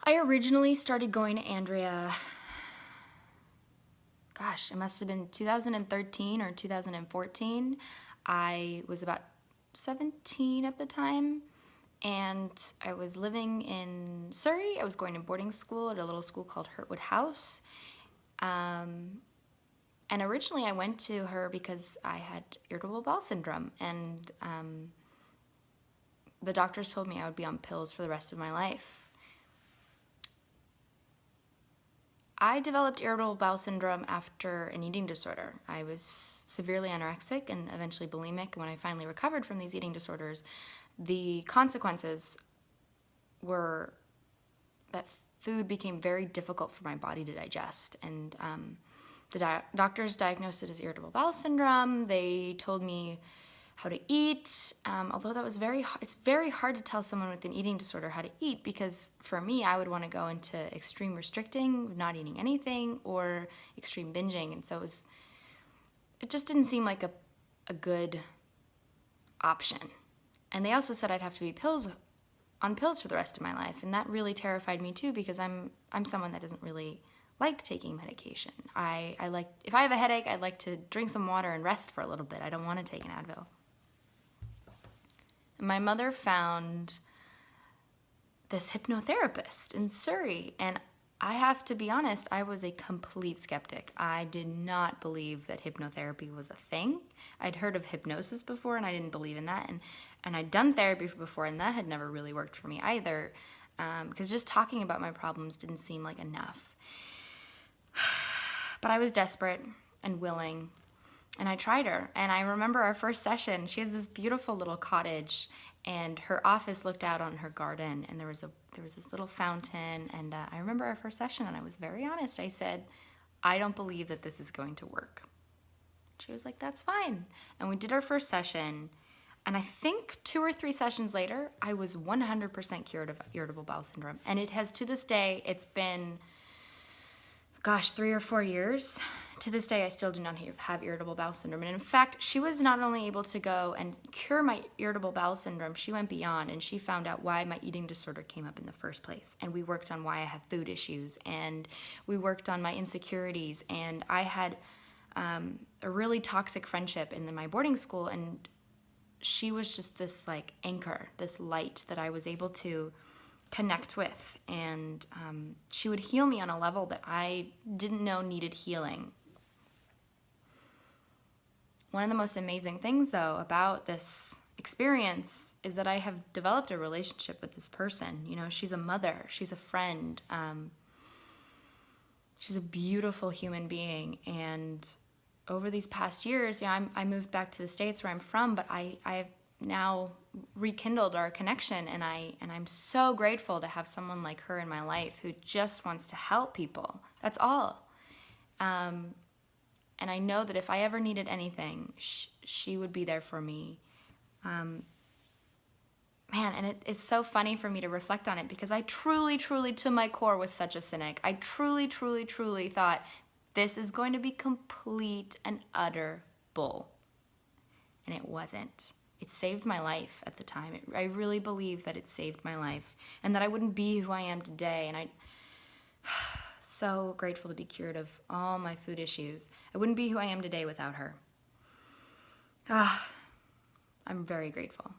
I originally started going to Andrea, gosh, it must have been 2013 or 2014. I was about 17 at the time, and I was living in Surrey. I was going to boarding school at a little school called Hurtwood House. And originally I went to her because I had irritable bowel syndrome, and the doctors told me I would be on pills for the rest of my life. I developed irritable bowel syndrome after an eating disorder. I was severely anorexic and eventually bulimic. When I finally recovered from these eating disorders, the consequences were that food became very difficult for my body to digest. And the doctors diagnosed it as irritable bowel syndrome. They told me how to eat, although that was very hard. It's very hard to tell someone with an eating disorder how to eat, because for me, I would want to go into extreme restricting, not eating anything, or extreme binging. And so it just didn't seem like a good option. And they also said I'd have to be on pills for the rest of my life, and that really terrified me too, because I'm someone that doesn't really like taking medication. I like, if I have a headache, I'd like to drink some water and rest for a little bit. I don't want to take an Advil. My mother found this hypnotherapist in Surrey, and I have to be honest, I was a complete skeptic. I did not believe that hypnotherapy was a thing. I'd heard of hypnosis before, and I didn't believe in that, and I'd done therapy before, and that had never really worked for me either, because just talking about my problems didn't seem like enough. But I was desperate and willing, and I tried her. And I remember our first session. She has this beautiful little cottage, and her office looked out on her garden, and there was this little fountain. And I remember our first session, and I was very honest. I said, I don't believe that this is going to work. She was like, that's fine. And we did our first session, and I think 2 or 3 sessions later, I was 100% cured of irritable bowel syndrome. And it has, to this day, it's been, gosh, 3 or 4 years. To this day, I still do not have irritable bowel syndrome. And in fact, she was not only able to go and cure my irritable bowel syndrome, she went beyond, and she found out why my eating disorder came up in the first place. And we worked on why I have food issues, and we worked on my insecurities. And I had a really toxic friendship in my boarding school, and she was just this like anchor, this light that I was able to connect with, and she would heal me on a level that I didn't know needed healing. One of the most amazing things, though, about this experience is that I have developed a relationship with this person. You know, she's a mother, she's a friend, she's a beautiful human being. And over these past years, you know, I moved back to the States where I'm from, but I've now rekindled our connection, and I'm so grateful to have someone like her in my life who just wants to help people. That's all. And I know that if I ever needed anything, she would be there for me. Man, and it's so funny for me to reflect on it, because I truly, truly, to my core, was such a cynic. I truly, truly, truly thought this is going to be complete and utter bull. And it wasn't. It saved my life at the time. I really believe that it saved my life, and that I wouldn't be who I am today. And so grateful to be cured of all my food issues. I wouldn't be who I am today without her. I'm very grateful.